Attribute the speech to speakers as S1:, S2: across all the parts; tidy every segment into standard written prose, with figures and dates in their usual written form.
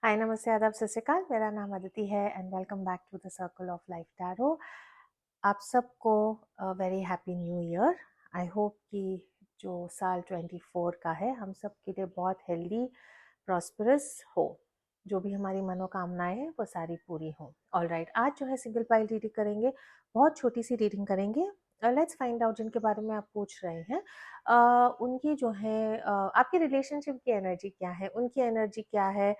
S1: हाय नमस्ते आदाब सत श्री अकाल। मेरा नाम अदिति है and welcome back to the circle of life tarot. आप सबको very happy new year. I hope कि जो साल 24 का है हम सब के लिए बहुत हेल्दी प्रॉस्परस हो। जो भी हमारी मनोकामनाएं हैं वो सारी पूरी हों। ऑलराइट, आज जो है सिंगल पाइल रीडिंग करेंगे, बहुत छोटी सी रीडिंग करेंगे। लेट्स फाइंड आउट जिनके बारे में आप पूछ रहे हैं उनकी जो है आपकी रिलेशनशिप की एनर्जी क्या है, उनकी एनर्जी क्या है,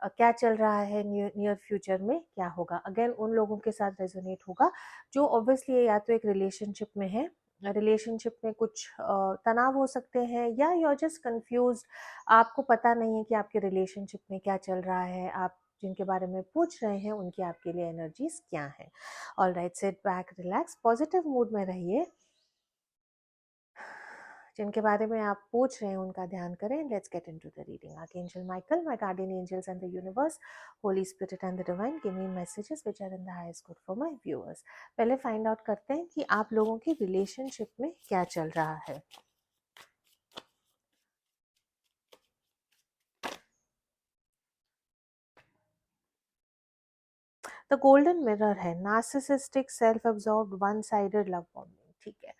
S1: क्या चल रहा है, नियर फ्यूचर में क्या होगा। अगेन उन लोगों के साथ रेजोनेट होगा जो ऑब्वियसली या तो एक रिलेशनशिप में है, रिलेशनशिप में कुछ तनाव हो सकते हैं, या यू आर जस्ट कंफ्यूज, आपको पता नहीं है कि आपके रिलेशनशिप में क्या चल रहा है। आप जिनके बारे में पूछ रहे हैं उनकी आपके लिए एनर्जीज क्या है। All right, sit back, relax, positive mood में रहिए। जिनके बारे में आप पूछ रहे हैं उनका ध्यान करें। Let's get into the reading. Archangel Michael, my guardian angels and the universe, holy spirit and the divine, give me messages which are in the highest good for my viewers. पहले फाइंड आउट करते हैं कि आप लोगों की relationship में क्या चल रहा है। द गोल्डन मिरर है, narcissistic, self absorbed, one sided love bombing. ठीक है,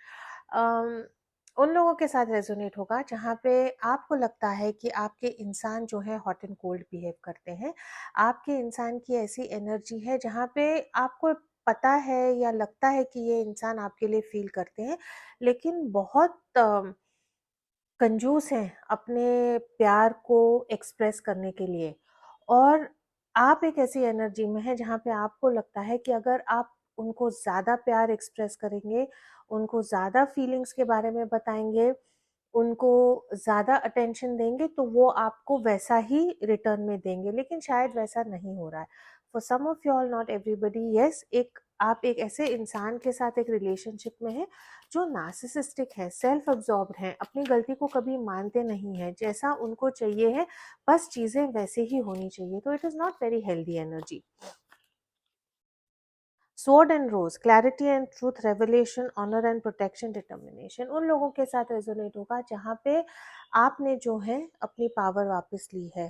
S1: उन लोगों के साथ रेजोनेट होगा जहाँ पे आपको लगता है कि आपके इंसान जो है हॉट एंड कोल्ड बिहेव करते हैं। आपके इंसान की ऐसी एनर्जी है जहाँ पे आपको पता है या लगता है कि ये इंसान आपके लिए फील करते हैं, लेकिन बहुत कंजूस हैं अपने प्यार को एक्सप्रेस करने के लिए। और आप एक ऐसी एनर्जी में है जहाँ पे आपको लगता है कि अगर आप उनको ज़्यादा प्यार एक्सप्रेस करेंगे, उनको ज़्यादा फीलिंग्स के बारे में बताएंगे, उनको ज़्यादा अटेंशन देंगे, तो वो आपको वैसा ही रिटर्न में देंगे। लेकिन शायद वैसा नहीं हो रहा है for some of you all, not everybody. Yes, एक आप एक ऐसे इंसान के साथ एक रिलेशनशिप में है जो नार्सिसिस्टिक है, सेल्फ अब्सॉर्ब्ड है, अपनी गलती को कभी मानते नहीं है, जैसा उनको चाहिए है बस चीज़ें वैसे ही होनी चाहिए। तो it is not very healthy energy. Sword and rose, clarity and truth, revelation, honour and protection, determination, उन लोगों के साथ रेजोनेट होगा जहाँ पे आपने जो है अपनी पावर वापस ली है।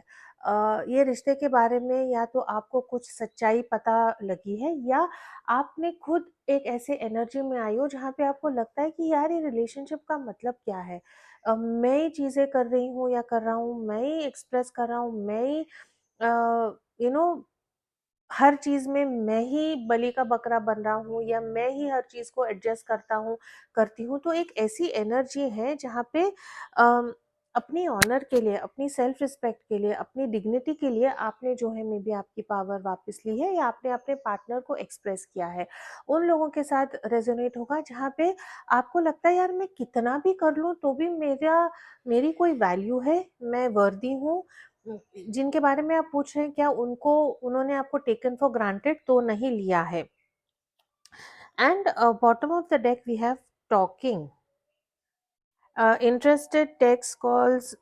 S1: ये रिश्ते के बारे में या तो आपको कुछ सच्चाई पता लगी है, या आपने खुद एक ऐसे एनर्जी में आई हो जहाँ पे आपको लगता है कि यार ये रिलेशनशिप का मतलब क्या है। मैं ही चीज़ें कर रही हूँ या कर रहा हूँ, मैं ही एक्सप्रेस कर रहा हूँ, मैं ही यू नो हर चीज़ में मैं ही बलि का बकरा बन रहा हूँ, या मैं ही हर चीज़ को एडजस्ट करता हूँ, करती हूँ। तो एक ऐसी एनर्जी है जहाँ पे अपनी ऑनर के लिए, अपनी सेल्फ रिस्पेक्ट के लिए, अपनी डिग्निटी के लिए आपने जो है मे बी आपकी पावर वापस ली है, या आपने अपने पार्टनर को एक्सप्रेस किया है। उन लोगों के साथ रेजोनेट होगा जहाँ पे आपको लगता है यार मैं कितना भी कर लूँ तो भी मेरी कोई वैल्यू है, मैं वर्दी हूँ। जिनके बारे में आप पूछ रहे हैं क्या उन्होंने आपको टेकन फॉर ग्रांटेड तो नहीं लिया है। And bottom of the deck we have talking, interested, text calls,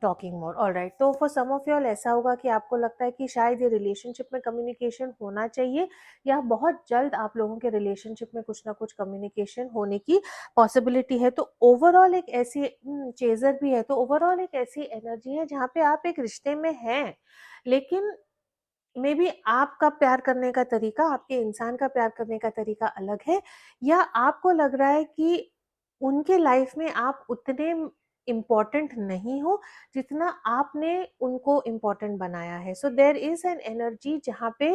S1: talking more. All right, तो फॉर सम ऑफ यू ऐसा होगा कि आपको लगता है कि शायद ये रिलेशनशिप में कम्युनिकेशन होना चाहिए, या बहुत जल्द आप लोगों के रिलेशनशिप में कुछ ना कुछ कम्युनिकेशन होने की पॉसिबिलिटी है। तो ओवरऑल एक ऐसी चेजर भी है, तो ओवरऑल एक ऐसी एनर्जी है जहाँ पे आप एक रिश्ते में हैं, लेकिन मे बी आपका प्यार करने का तरीका, आपके इंसान का प्यार करने का तरीका अलग है, या आपको लग रहा है कि उनके लाइफ में आप उतने इम्पोर्टेंट नहीं हो जितना आपने उनको इम्पोर्टेंट बनाया है। सो देर इज एन एनर्जी जहाँ पे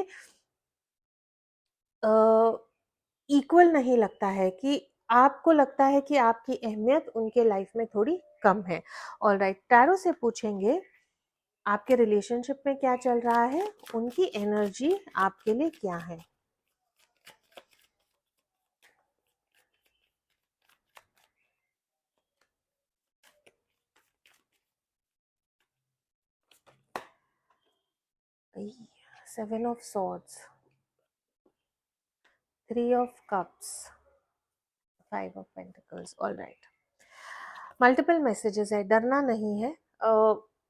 S1: इक्वल नहीं लगता है, कि आपको लगता है कि आपकी अहमियत उनके लाइफ में थोड़ी कम है। ऑल राइट, टैरो से पूछेंगे आपके रिलेशनशिप में क्या चल रहा है, उनकी एनर्जी आपके लिए क्या है। Seven of swords, three of cups, five of pentacles. All right, multiple messages है, डरना नहीं है।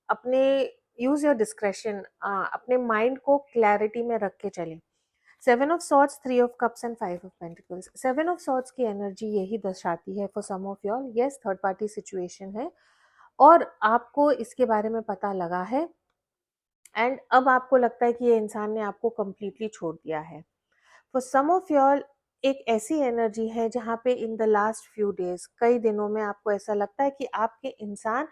S1: अपने यूज योर डिस्क्रेशन, अपने माइंड को क्लैरिटी में रख के चलें। Seven of swords, three of cups and five of pentacles. Seven of swords की एनर्जी यही दर्शाती है for some of y'all, yes third party situation है और आपको इसके बारे में पता लगा है, एंड अब आपको लगता है कि ये इंसान ने आपको कंप्लीटली छोड़ दिया है। फॉर सम ऑफ यॉल एक ऐसी एनर्जी है जहाँ पे in the last few days, कई दिनों में आपको ऐसा लगता है कि आपके इंसान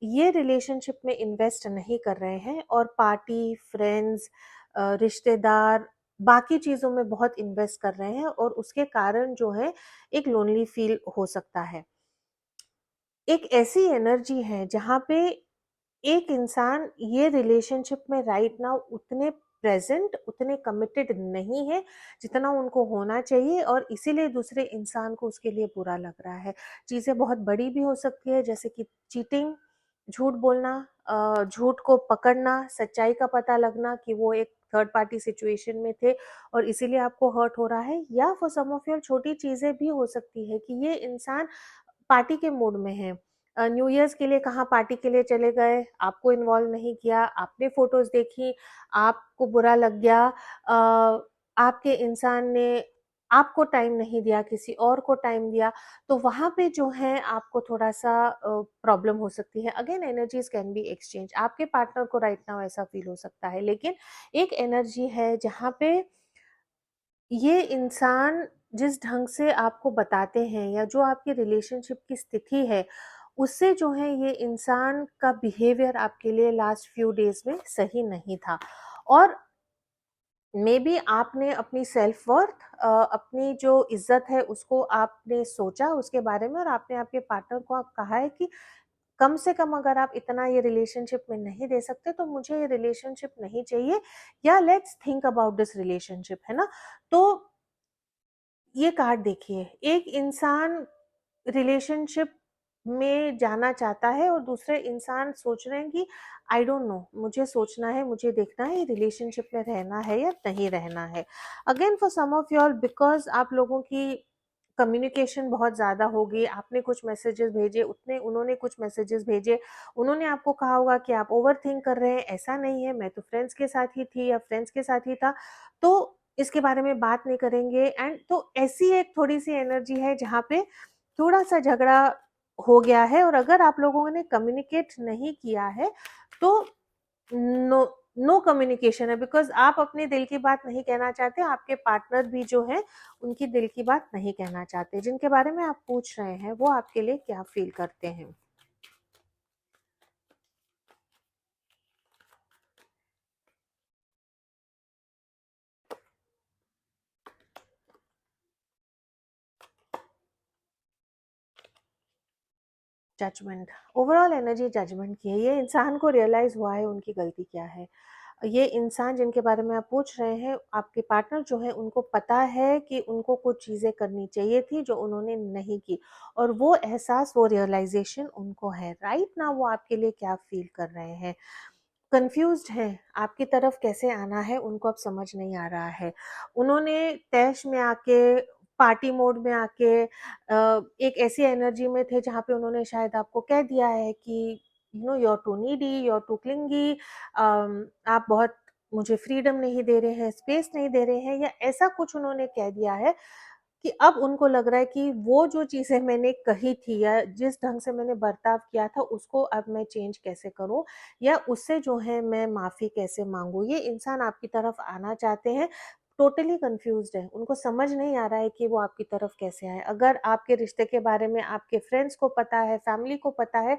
S1: ये रिलेशनशिप में इन्वेस्ट नहीं कर रहे हैं और पार्टी, फ्रेंड्स, रिश्तेदार, बाकी चीज़ों में बहुत इन्वेस्ट कर रहे हैं और उसके कारण जो है एक लोनली फील हो सकता है। एक ऐसी एनर्जी है जहाँ पे एक इंसान ये रिलेशनशिप में राइट नाउ उतने प्रेजेंट, उतने कमिटेड नहीं है जितना उनको होना चाहिए और इसीलिए दूसरे इंसान को उसके लिए बुरा लग रहा है। चीज़ें बहुत बड़ी भी हो सकती है, जैसे कि चीटिंग, झूठ बोलना, झूठ को पकड़ना, सच्चाई का पता लगना कि वो एक थर्ड पार्टी सिचुएशन में थे और इसीलिए आपको हर्ट हो रहा है। या फॉर सम ऑफ योर छोटी चीज़ें भी हो सकती है कि ये इंसान पार्टी के मूड में है। न्यू ईयर्स के लिए कहाँ पार्टी के लिए चले गए, आपको इन्वॉल्व नहीं किया, आपने फोटोज देखी, आपको बुरा लग गया, आपके इंसान ने आपको टाइम नहीं दिया, किसी और को टाइम दिया, तो वहां पे जो है आपको थोड़ा सा प्रॉब्लम हो सकती है। Again energies can be exchange, आपके पार्टनर को राइट नाउ ऐसा फील हो सकता है, लेकिन एक एनर्जी है जहाँ पे ये इंसान जिस ढंग से आपको बताते हैं या जो आपकी रिलेशनशिप की स्थिति है, उससे जो है ये इंसान का बिहेवियर आपके लिए लास्ट फ्यू डेज में सही नहीं था। और मे बी आपने अपनी सेल्फ वर्थ, अपनी जो इज्जत है उसको आपने सोचा उसके बारे में और आपने आपके पार्टनर को आप कहा है कि कम से कम अगर आप इतना ये रिलेशनशिप में नहीं दे सकते तो मुझे ये रिलेशनशिप नहीं चाहिए, या let's think about this relationship, है ना। तो ये कार्ड देखिए, एक इंसान रिलेशनशिप में जाना चाहता है और दूसरे इंसान सोच रहे हैं कि आई डोंट नो, मुझे सोचना है, मुझे देखना है रिलेशनशिप में रहना है या नहीं रहना है। Again for some of you all, because आप लोगों की कम्युनिकेशन बहुत ज़्यादा होगी, आपने कुछ मैसेजेस भेजे, उतने उन्होंने कुछ मैसेजेस भेजे, उन्होंने आपको कहा होगा कि आप ओवर थिंक कर रहे हैं, ऐसा नहीं है, मैं तो फ्रेंड्स के साथ ही थी या फ्रेंड्स के साथ ही था, तो इसके बारे में बात नहीं करेंगे। एंड तो ऐसी एक थोड़ी सी एनर्जी है जहाँ पे थोड़ा सा झगड़ा हो गया है और अगर आप लोगों ने कम्युनिकेट नहीं किया है तो नो नो कम्युनिकेशन है, बिकॉज आप अपने दिल की बात नहीं कहना चाहते, आपके पार्टनर भी जो है उनकी दिल की बात नहीं कहना चाहते। जिनके बारे में आप पूछ रहे हैं वो आपके लिए क्या फील करते हैं? जजमेंट, ओवरऑल एनर्जी जजमेंट की है। ये इंसान को रियलाइज हुआ है उनकी गलती क्या है। ये इंसान जिनके बारे में आप पूछ रहे हैं, आपके पार्टनर जो है उनको पता है कि उनको कुछ चीज़ें करनी चाहिए थी जो उन्होंने नहीं की, और वो एहसास, वो रियलाइजेशन उनको है। राइट ना वो आपके लिए क्या फील कर रहे हैं, कंफ्यूज्ड हैं, आपकी तरफ कैसे आना है उनको अब समझ नहीं आ रहा है। उन्होंने तैश में आके, पार्टी मोड में आके, एक ऐसी एनर्जी में थे जहाँ पे उन्होंने शायद आपको कह दिया है कि you know you are too needy, you are too clingy, आप बहुत मुझे फ्रीडम नहीं दे रहे हैं, स्पेस नहीं दे रहे हैं, या ऐसा कुछ उन्होंने कह दिया है कि अब उनको लग रहा है कि वो जो चीज़ें मैंने कही थी या जिस ढंग से मैंने बर्ताव किया था उसको अब मैं चेंज कैसे करूं, या उससे जो है मैं माफ़ी कैसे मांगू। ये इंसान आपकी तरफ आना चाहते हैं, टोटली कंफ्यूज्ड है, उनको समझ नहीं आ रहा है कि वो आपकी तरफ कैसे आए। अगर आपके रिश्ते के बारे में आपके फ्रेंड्स को पता है, फैमिली को पता है,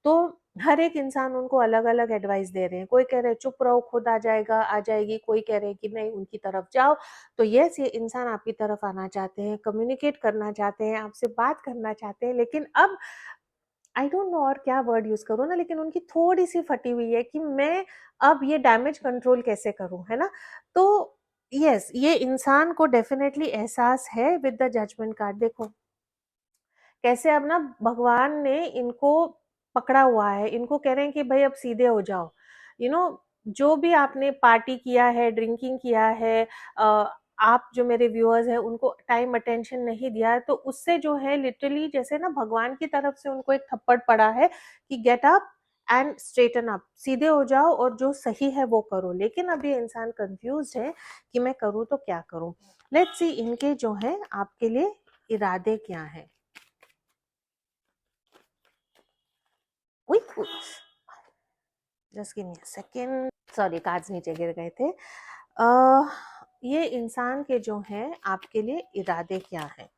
S1: तो हर एक इंसान उनको अलग अलग एडवाइस दे रहे हैं। कोई कह रहे हैं चुप रहो, खुद आ जाएगा, आ जाएगी, कोई कह रहे हैं कि नहीं उनकी तरफ जाओ। तो यस, ये इंसान आपकी तरफ आना चाहते हैं, कम्युनिकेट करना चाहते हैं, आपसे बात करना चाहते हैं, लेकिन अब आई डोंट नो और क्या वर्ड यूज करूँ ना, लेकिन उनकी थोड़ी सी फटी हुई है कि मैं अब ये डैमेज कंट्रोल कैसे करूं, है ना। तो यस, ये इंसान को डेफिनेटली एहसास है विद द जजमेंट कार्ड। देखो कैसे अब ना भगवान ने इनको पकड़ा हुआ है, इनको कह रहे हैं कि भाई अब सीधे हो जाओ। यू you नो know, जो भी आपने पार्टी किया है, ड्रिंकिंग किया है, आप जो मेरे व्यूअर्स हैं उनको टाइम अटेंशन नहीं दिया है, तो उससे जो है लिटरली जैसे ना भगवान की तरफ से उनको एक थप्पड़ पड़ा है कि get up and straighten up, सीधे हो जाओ और जो सही है वो करो। लेकिन अब ये इंसान कंफ्यूज है कि मैं करूँ तो क्या करूँ। लेट्स सी इनके जो है आपके लिए इरादे क्या हैं। Wait, just give me a second. Sorry, cards नीचे गिर गए थे। अ, ये इंसान के जो हैं आपके लिए इरादे क्या हैं?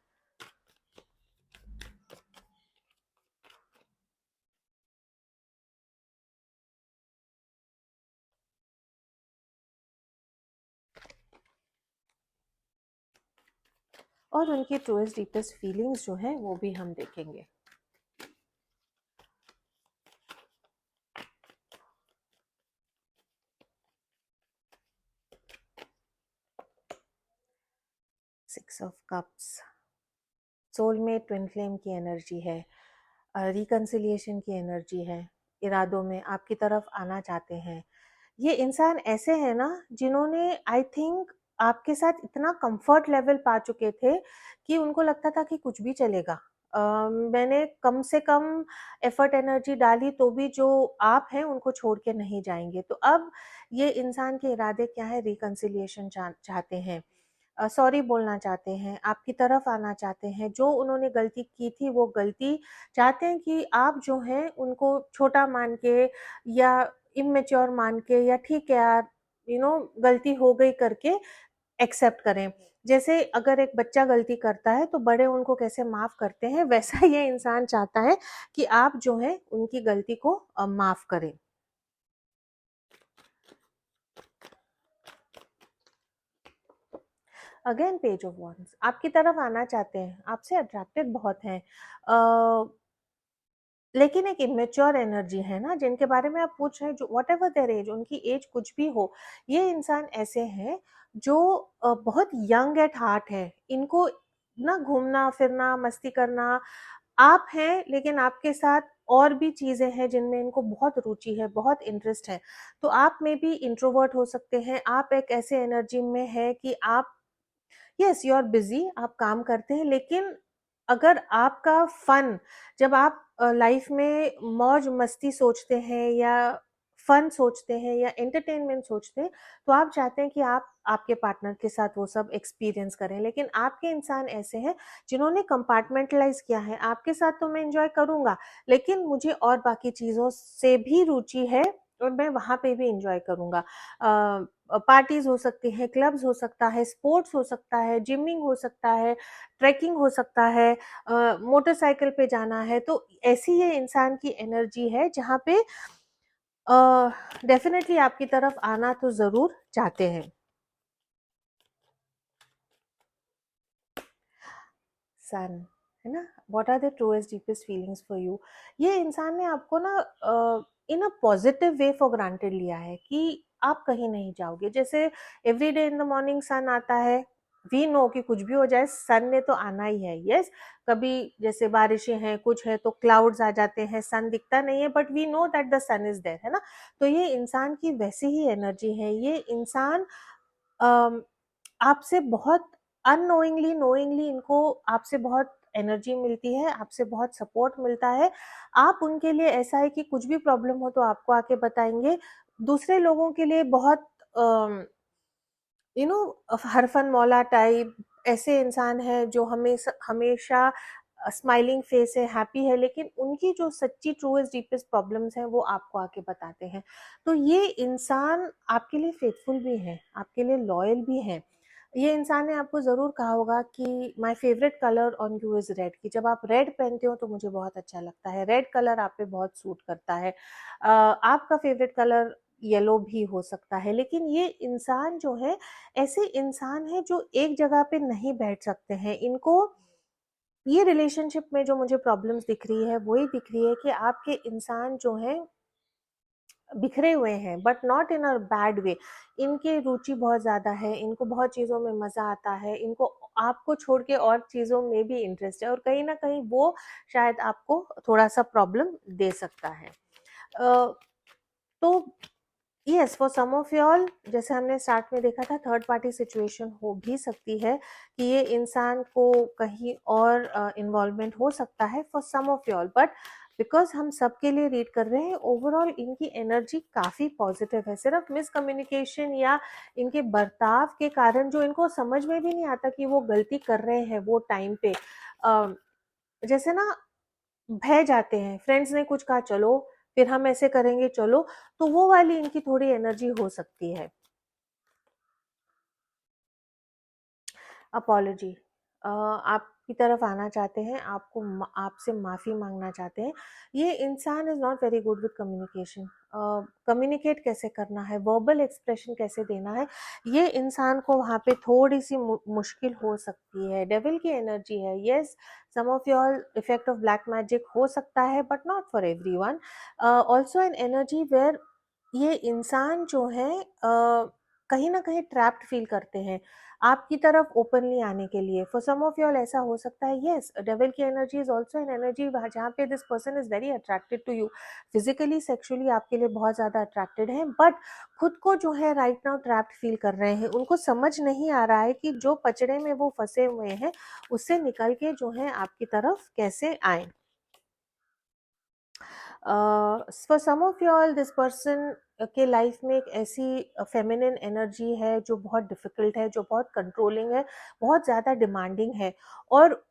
S1: और उनकी ट्रूएस्ट डीपेस्ट फीलिंग्स जो हैं वो भी हम देखेंगे। Six of cups, soulmate twin flame की एनर्जी है, रिकंसिलिएशन की एनर्जी है, इरादों में आपकी तरफ आना चाहते हैं। ये इंसान ऐसे हैं ना जिन्होंने आई थिंक आपके साथ इतना कंफर्ट लेवल पा चुके थे कि उनको लगता था कि कुछ भी चलेगा। मैंने कम से कम एफर्ट एनर्जी डाली तो भी जो आप हैं उनको छोड़ के नहीं जाएंगे। तो अब ये इंसान के इरादे क्या है? रिकंसिलिएशन चाहते हैं, सॉरी बोलना चाहते हैं, आपकी तरफ आना चाहते हैं, जो उन्होंने गलती की थी वो गलती चाहते हैं कि आप जो हैं उनको छोटा मान के या इमेच्योर मान के या ठीक है यार, गलती हो गई करके एक्सेप्ट करें। जैसे अगर एक बच्चा गलती करता है तो बड़े उनको कैसे माफ करते हैं, वैसा ये इंसान चाहता है कि आप जो है उनकी गलती को माफ करें। अगेन पेज ऑफ वॉन्ड्स, आपकी तरफ आना चाहते हैं, आपसे अट्रैक्टेड बहुत हैं, लेकिन एक इमेच्योर एनर्जी है ना जिनके बारे में आप पूछ रहे हैं, जो वट एवर देयर एज, उनकी एज कुछ भी हो, ये इंसान ऐसे हैं जो बहुत यंग एट हार्ट है। इनको ना घूमना फिरना मस्ती करना, आप हैं लेकिन आपके साथ और भी चीजें हैं जिनमें इनको बहुत रुचि है, बहुत इंटरेस्ट है। तो आप में भी इंट्रोवर्ट हो सकते हैं, आप एक ऐसे एनर्जी में है कि आप, यस यू आर बिजी, आप काम करते हैं, लेकिन अगर आपका फन, जब आप लाइफ में मौज मस्ती सोचते हैं या फन सोचते हैं या एंटरटेनमेंट सोचते हैं, तो आप चाहते हैं कि आप आपके पार्टनर के साथ वो सब एक्सपीरियंस करें। लेकिन आपके इंसान ऐसे हैं जिन्होंने कंपार्टमेंटलाइज किया है, आपके साथ तो मैं एंजॉय करूंगा लेकिन मुझे और बाकी चीजों से भी रुचि है और मैं वहां पे भी एंजॉय करूंगा। पार्टीज हो सकती हैं, क्लब्स हो सकता है, स्पोर्ट्स हो सकता है, जिमिंग हो सकता है, ट्रैकिंग हो सकता है, मोटरसाइकिल पे जाना है। तो ऐसी ये इंसान की एनर्जी है जहाँ पे डेफिनेटली आपकी तरफ आना तो जरूर चाहते हैं। सन, है ना, what are the truest deepest feelings for you. ये इंसान ने आपको ना in a positive way for granted लिया है कि आप कहीं नहीं जाओगे। जैसे every day in the morning sun आता है, वी नो कि कुछ भी हो जाए सन ने तो आना ही है। यस, कभी जैसे बारिशें हैं कुछ है तो क्लाउड्स आ जाते हैं, सन दिखता नहीं है, but we know that the sun is there, है ना। तो ये इंसान की वैसी ही एनर्जी है। ये इंसान अम, आपसे बहुत अननोइंगली नोइंगली इनको आपसे बहुत एनर्जी मिलती है, आपसे बहुत सपोर्ट मिलता है। आप उनके लिए ऐसा है कि कुछ भी प्रॉब्लम हो तो आपको आके बताएंगे। दूसरे लोगों के लिए बहुत यू नो हरफन मौला टाइप ऐसे इंसान है जो हमेशा हमेशा स्माइलिंग फेस है, हैप्पी है, लेकिन उनकी जो सच्ची ट्रूएस्ट डीपेस्ट प्रॉब्लम्स हैं वो आपको आके बताते हैं। तो ये इंसान आपके लिए फेथफुल भी है, आपके लिए लॉयल भी है। ये इंसान ने आपको जरूर कहा होगा कि my favourite colour on you is red, कि जब आप रेड पहनते हो तो मुझे बहुत अच्छा लगता है, रेड कलर आप पे बहुत सूट करता है। आपका फेवरेट कलर येलो भी हो सकता है। लेकिन ये इंसान जो है ऐसे इंसान है जो एक जगह पे नहीं बैठ सकते हैं। इनको ये रिलेशनशिप में जो मुझे प्रॉब्लम्स दिख रही है वही दिख रही है कि आपके इंसान जो है बिखरे हुए हैं, but not in a bad way. इनके रुचि बहुत ज्यादा है, इनको बहुत चीजों में मजा आता है, इनको आपको छोड़ के और चीजों में भी इंटरेस्ट है, और कहीं ना कहीं वो शायद आपको थोड़ा सा प्रॉब्लम दे सकता है। तो yes, for some of y'all, जैसे हमने स्टार्ट में देखा था, थर्ड पार्टी सिचुएशन हो भी सकती है कि ये इंसान को कहीं और इन्वॉल्वमेंट हो सकता है for some of y'all, but because हम सबके लिए रीड कर रहे हैं, ओवरऑल इनकी एनर्जी काफी पॉजिटिव है। सिर्फ मिसकम्युनिकेशन या इनके बर्ताव के कारण जो इनको समझ में भी नहीं आता कि वो गलती कर रहे हैं वो टाइम पे, जैसे ना बह जाते हैं, फ्रेंड्स ने कुछ कहा चलो फिर हम ऐसे करेंगे चलो, तो वो वाली इनकी थोड़ी एनर्जी हो सकती है। अपॉलजी, आपकी तरफ आना चाहते हैं, आपसे माफ़ी मांगना चाहते हैं। ये इंसान is not very good with communication. Communicate कैसे करना है, वर्बल एक्सप्रेशन कैसे देना है, ये इंसान को वहाँ पे थोड़ी सी मुश्किल हो सकती है। डेविल की एनर्जी है, yes, some of your effect of black magic हो सकता है, but not for everyone. Also an energy where ये इंसान जो है कहीं ना कहीं ट्रैप्ड फील करते हैं आपकी तरफ ओपनली आने के लिए। फॉर सम ऑफ यॉल ऐसा हो सकता है, यस, डेविल की energy is also an energy जहाँ पे this person is very attracted to you, physically sexually आपके लिए बहुत ज़्यादा अट्रैक्टेड है, बट खुद को जो है राइट नाउ ट्रैप्ड फील कर रहे हैं। उनको समझ नहीं आ रहा है कि जो पचड़े में वो फंसे हुए हैं उससे निकल के जो है आपकी तरफ कैसे आए। For some of you all this person के लाइफ में एक ऐसी फेमिनिन एनर्जी है जो बहुत डिफिकल्ट है, जो बहुत कंट्रोलिंग है, बहुत ज़्यादा डिमांडिंग है, और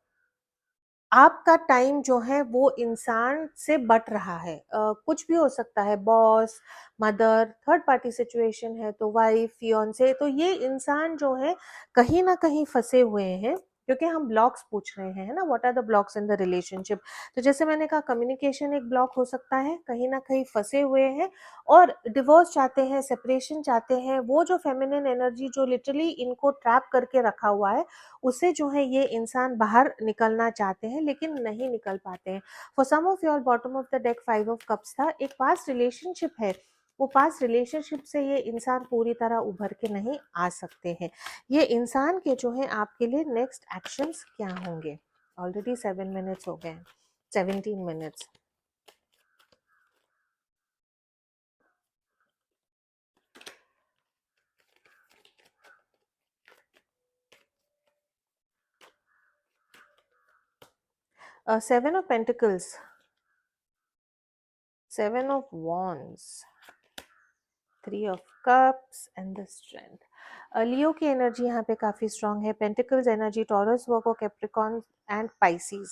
S1: आपका टाइम जो है वो इंसान से बट रहा है। कुछ भी हो सकता है, boss, mother, third party situation है तो वाइफ, फियांसे, तो ये इंसान जो है कहीं ना कहीं फंसे हुए हैं, क्योंकि हम ब्लॉक्स पूछ रहे हैं, है ना, what are the blocks in the relationship. तो जैसे मैंने कहा, कम्युनिकेशन एक ब्लॉक हो सकता है, कहीं ना कहीं फंसे हुए हैं और डिवोर्स चाहते हैं, सेपरेशन चाहते हैं। वो जो फेमिनिन एनर्जी जो लिटरली इनको ट्रैप करके रखा हुआ है, उससे जो है ये इंसान बाहर निकलना चाहते हैं लेकिन नहीं निकल पाते हैं। For some of your bottom of the deck 5 of cups था, एक पास्ट रिलेशनशिप है, वो पास्ट रिलेशनशिप से ये इंसान पूरी तरह उभर के नहीं आ सकते हैं। ये इंसान के जो है आपके लिए नेक्स्ट एक्शंस क्या होंगे। ऑलरेडी 7 मिनट्स हो गए, 17 minutes. 7 of pentacles, 7 of wands, 3 of cups and the strength. Leo की एनर्जी यहाँ पे काफी स्ट्रांग है, pentacles energy Taurus, Virgo, Capricorn and Pisces.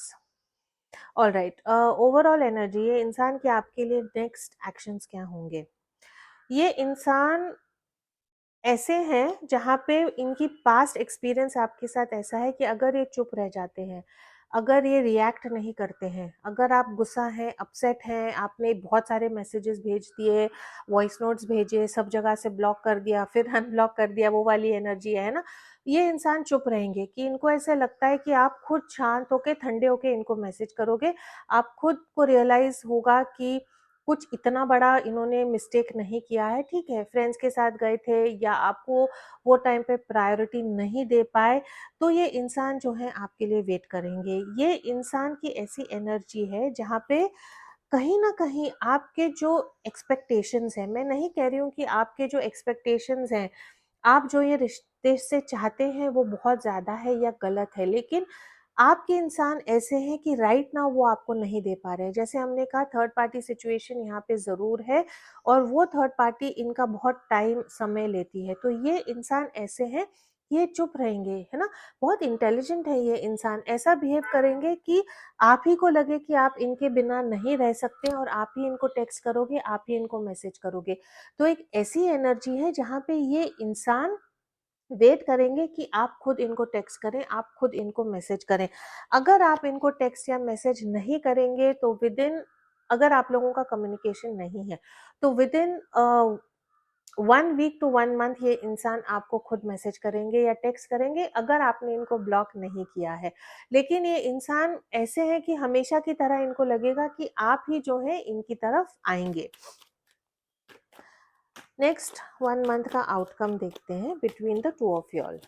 S1: All right, overall energy, ये इंसान के आपके लिए नेक्स्ट एक्शंस क्या होंगे। ये इंसान ऐसे हैं जहाँ पे इनकी पास्ट एक्सपीरियंस आपके साथ ऐसा है कि अगर ये चुप रह जाते हैं, अगर ये रिएक्ट नहीं करते हैं, अगर आप गुस्सा हैं, अपसेट हैं, आपने बहुत सारे मैसेजेस भेज दिए, वॉइस नोट्स भेजे, सब जगह से ब्लॉक कर दिया, फिर अनब्लॉक कर दिया, वो वाली एनर्जी है ना, ये इंसान चुप रहेंगे कि इनको ऐसे लगता है कि आप खुद शांत होके, ठंडे होके इनको मैसेज करोगे। आप खुद को रियलाइज होगा कि कुछ इतना बड़ा इन्होंने मिस्टेक नहीं किया है, ठीक है, फ्रेंड्स के साथ गए थे या आपको वो टाइम पे प्रायोरिटी नहीं दे पाए, तो ये इंसान जो है आपके लिए वेट करेंगे। ये इंसान की ऐसी एनर्जी है जहाँ पे कहीं ना कहीं आपके जो एक्सपेक्टेशंस हैं, मैं नहीं कह रही हूँ कि आपके जो एक्सपेक्टेशंस हैं, आप जो ये रिश्ते से चाहते हैं वो बहुत ज़्यादा है या गलत है, लेकिन आपके इंसान ऐसे हैं कि राइट नाउ वो आपको नहीं दे पा रहे हैं। जैसे हमने कहा, थर्ड पार्टी सिचुएशन यहाँ पे ज़रूर है और वो थर्ड पार्टी इनका बहुत टाइम समय लेती है। तो ये इंसान ऐसे हैं, ये चुप रहेंगे, है ना, बहुत इंटेलिजेंट है ये इंसान, ऐसा बिहेव करेंगे कि आप ही को लगे कि आप इनके बिना नहीं रह सकते और आप ही इनको टेक्स्ट करोगे, आप ही इनको मैसेज करोगे। तो एक ऐसी एनर्जी है जहाँ पे ये इंसान वेट करेंगे कि आप खुद इनको टेक्स्ट करें, आप खुद इनको मैसेज करें। अगर आप इनको टेक्स्ट या मैसेज नहीं करेंगे तो विद इन, अगर आप लोगों का कम्युनिकेशन नहीं है तो within 1 week to 1 month ये इंसान आपको खुद मैसेज करेंगे या टेक्स्ट करेंगे, अगर आपने इनको ब्लॉक नहीं किया है। लेकिन ये इंसान ऐसे हैं कि हमेशा की तरह इनको लगेगा कि आप ही जो है इनकी तरफ आएंगे। नेक्स्ट 1 मंथ का आउटकम देखते हैं between the two of wall.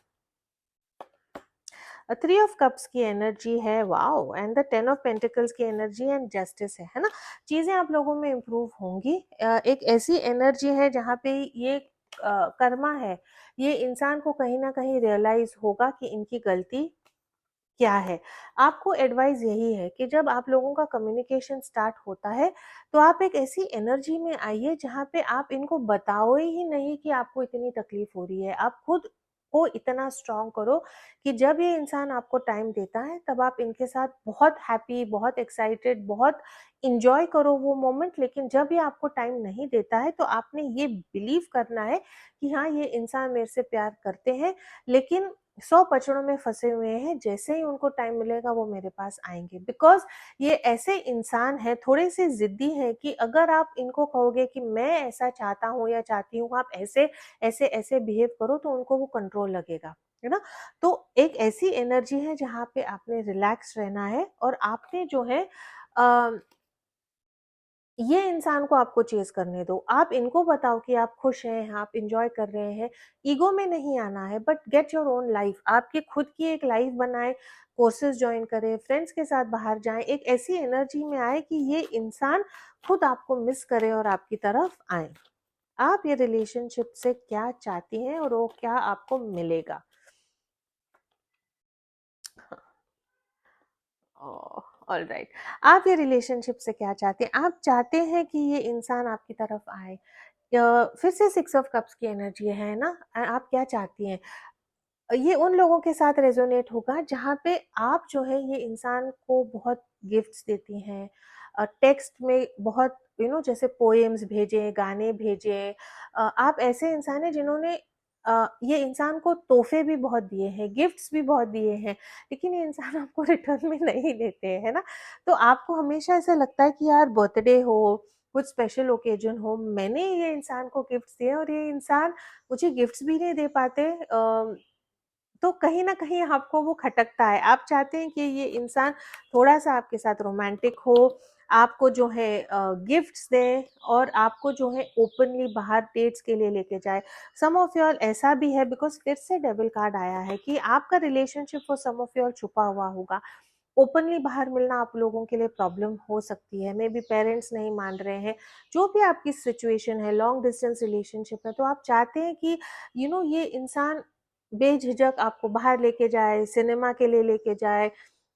S1: 3 of cups की एनर्जी है, wow, and the 10 of pentacles की एनर्जी एंड जस्टिस है ना। चीजें आप लोगों में इम्प्रूव होंगी। एक ऐसी एनर्जी है जहाँ पे ये कर्मा है, ये इंसान को कहीं ना कहीं रियलाइज होगा कि इनकी गलती क्या है। आपको एडवाइस यही है कि जब आप लोगों का कम्युनिकेशन स्टार्ट होता है तो आप एक ऐसी एनर्जी में आइए जहाँ पे आप इनको बताओ ही नहीं कि आपको इतनी तकलीफ हो रही है। आप खुद को इतना स्ट्रांग करो कि जब ये इंसान आपको टाइम देता है तब आप इनके साथ बहुत हैप्पी, बहुत एक्साइटेड, बहुत एन्जॉय करो वो मोमेंट, लेकिन जब ये आपको टाइम नहीं देता है तो आपने ये बिलीव करना है कि हाँ, ये इंसान मेरे से प्यार करते हैं, लेकिन 100 पचड़ों में फँसे हुए हैं, जैसे ही उनको टाइम मिलेगा वो मेरे पास आएँगे। बिकॉज़ ये ऐसे इंसान हैं, थोड़े-से ज़िद्दी हैं कि अगर आप इनको कहोगे कि मैं ऐसा चाहता हूँ या चाहती हूँ, आप ऐसे बिहेव करो, तो उनको वो कंट्रोल लगेगा, है ना? तो एक ऐसी एनर्जी है जहाँ पे आपने रिलैक्स रहना है और आपने जो है अ, ये इंसान को आपको चेज़ करने दो। आप इनको बताओ कि आप खुश हैं, आप एन्जॉय कर रहे हैं। ईगो में नहीं आना है, but get your own life. आपकी खुद की एक लाइफ़ बनाएँ, कोर्सेज़ जॉइन करें, फ्रेंड्स के साथ बाहर जाएँ, एक ऐसी एनर्जी में आएँ कि ये इंसान खुद आपको मिस करे और आपकी तरफ आएँ। आप ये रिलेशनशिप से क्या चाहती हैं और वो क्या आपको मिलेगा? ऑलराइट। आप ये रिलेशनशिप से क्या चाहते हैं? आप चाहते हैं कि ये इंसान आपकी तरफ आए। फिर से 6 ऑफ कप्स की एनर्जी है ना? आप क्या चाहती हैं? ये उन लोगों के साथ रेजोनेट होगा जहाँ पे आप जो है ये इंसान को बहुत गिफ्ट्स देती हैं, टेक्स्ट में बहुत जैसे पोएम्स भेजें, गाने भेजें। आप ऐसे इंसान हैं जिन्होंने ये इंसान को तोहफे भी बहुत दिए हैं, गिफ्ट्स भी बहुत दिए हैं, लेकिन ये इंसान आपको रिटर्न में नहीं देते हैं, है ना? तो आपको हमेशा ऐसा लगता है कि यार बर्थडे हो, कुछ स्पेशल ओकेजन हो, मैंने ये इंसान को गिफ्ट्स दिए और ये इंसान मुझे गिफ्ट्स भी नहीं दे पाते। तो कहीं न कहीं आपको वो खटकता है। आप चाहते हैं कि ये इंसान थोड़ा-सा आपके साथ रोमांटिक हो, आपको जो है गिफ्ट्स दे और आपको जो है ओपनली बाहर डेट्स के लिए लेके जाए। सम ऑफ यॉल ऐसा भी है, बिकॉज़ फिर से डेविल कार्ड आया है कि आपका relationship for some of y'all छुपा हुआ होगा। ओपनली बाहर मिलना आप लोगों के लिए प्रॉब्लम हो सकती है। मेबी पेरेंट्स नहीं मान रहे हैं। जो भी आपकी सिचुएशन है, लॉन्ग डिस्टेंस रिलेशनशिप है, तो आप चाहते हैं कि ये इंसान बेझिझक आपको बाहर लेके जाए, सिनेमा के लिए लेके जाए,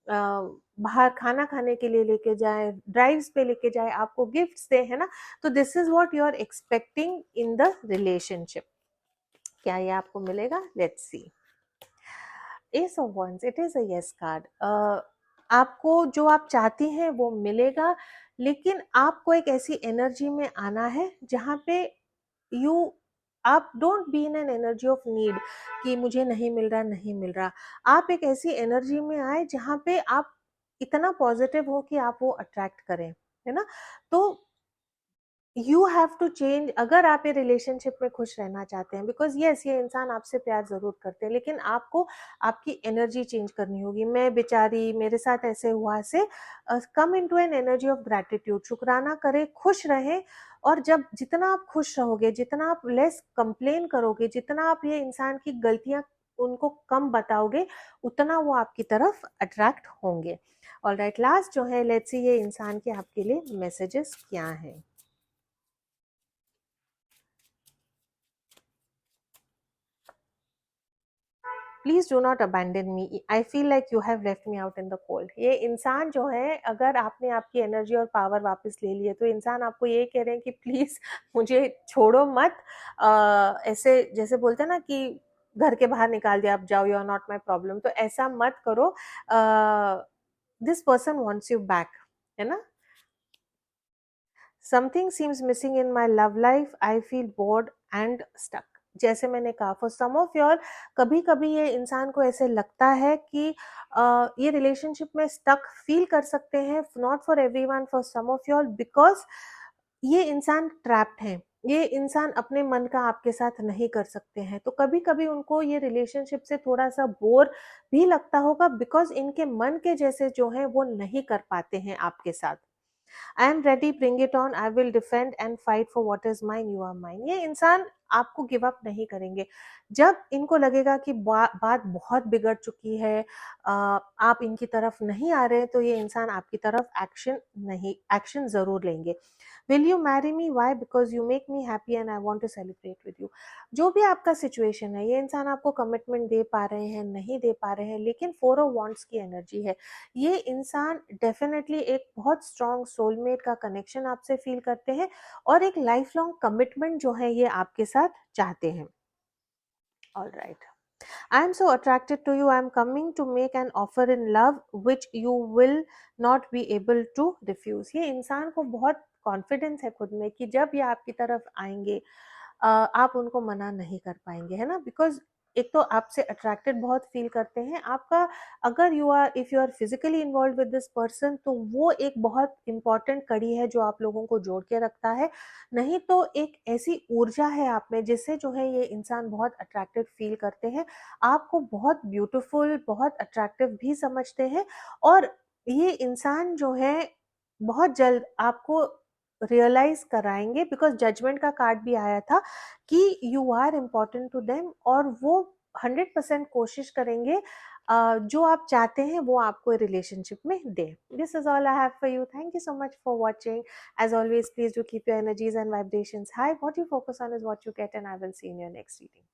S1: बाहर खाना खाने के लिए लेके जाए, ड्राइव्स पे लेके जाए, आपको गिफ्ट्स दे, है ना? तो this is what you are expecting in the relationship. क्या ये आपको मिलेगा? Let's see. Ace of wands, it is a yes card. आपको जो आप चाहती हैं वो मिलेगा, लेकिन आपको एक ऐसी एनर्जी में आना है जहाँ पे यू आप don't be in an energy of need कि मुझे नहीं मिल रहा, नहीं मिल रहा। आप एक ऐसी एनर्जी में आए जहाँ पे आप इतना पॉजिटिव हो कि आप वो अट्रैक्ट करें, है ना? तो यू हैव टू चेंज। अगर आप ये रिलेशनशिप में खुश रहना चाहते हैं, बिकॉज यस, ये इंसान आपसे प्यार जरूर करते हैं, लेकिन आपको आपकी एनर्जी चेंज करनी होगी। मैं बेचारी, मेरे साथ ऐसे हुआ से come into an energy of gratitude. शुक्राना करें, खुश रहें। और जब जितना आप खुश रहोगे, जितना आप लेस कंप्लेन करोगे, जितना आप ये इंसान की गलतियां उनको कम बताओगे, उतना वो आपकी तरफ अट्रैक्ट होंगे। ऑलराइट, लास्ट जो है, लेट्स सी ये इंसान के आपके लिए मैसेजेस क्या हैं। Please do not abandon me, I feel like you have left me out in the cold. ये इंसान जो है, अगर आपने आपकी एनर्जी और पावर वापस ले ली है, तो इंसान आपको ये कह रहे हैं कि प्लीज मुझे छोड़ो मत। ऐसे जैसे बोलते हैं ना कि घर के बाहर निकाल दिया, आप जाओ, you are not my problem, तो ऐसा मत करो। This person wants you back, है ना? Something seems missing in my love life, I feel bored and stuck. जैसे मैंने कहा, फॉर सम ऑफ योर, कभी कभी ये इंसान को ऐसे लगता है कि ये रिलेशनशिप में स्टक फील कर सकते हैं। Not for everyone, for some of your, because ये इंसान ट्रैप्ड है। ये इंसान अपने मन का आपके साथ नहीं कर सकते हैं, तो कभी कभी उनको ये रिलेशनशिप से थोड़ा सा बोर भी लगता होगा, बिकॉज इनके मन के जैसे जो है वो नहीं कर पाते हैं आपके साथ। I am ready, bring it on, I will defend and fight for what is mine, you are mine. ये इंसान आपको गिव अप नहीं करेंगे। जब इनको लगेगा कि बात बहुत बिगड़ चुकी है, आप इनकी तरफ नहीं आ रहे, तो ये इंसान आपकी तरफ एक्शन जरूर लेंगे। Will you marry me? Why? Because you make me happy and I want to celebrate with you. जो भी आपका सिचुएशन है, ये इंसान आपको कमिटमेंट दे पा रहे हैं, नहीं दे पा रहे हैं, लेकिन 4 ऑफ wands की एनर्जी है। ये इंसान डेफिनेटली एक बहुत स्ट्रॉन्ग सोलमेट का कनेक्शन आपसे फील करते हैं और एक लाइफ लॉन्ग कमिटमेंट जो है ये आपके साथ चाहते हैं। All right, I am so attracted to you, I am coming to make an offer in love which you will not be able to refuse. ये इंसान को बहुत कॉन्फिडेंस है खुद में कि जब ये आपकी तरफ आएंगे आप उनको मना नहीं कर पाएंगे, है ना, बिकॉज एक तो आपसे अट्रैक्टेड बहुत फील करते हैं आपका। अगर if you are physically involved with this person तो वो एक बहुत इंपॉर्टेंट कड़ी है जो आप लोगों को जोड़ के रखता है। नहीं तो एक ऐसी ऊर्जा है आप में जिससे जो है ये इंसान बहुत अट्रैक्टेड फील करते हैं, आपको बहुत ब्यूटीफुल बहुत अट्रैक्टिव भी समझते हैं। और ये इंसान जो है बहुत जल्द आपको रियलाइज कराएंगे, बिकॉज जजमेंट का कार्ड भी आया था कि you are important to them, और वो 100% कोशिश करेंगे जो आप चाहते हैं वो आपको रिलेशनशिप में दे। This is all I have for you, thank you so much for watching. As always please do keep your energies and vibrations high, what you focus on is what you get, and I will see in your next reading.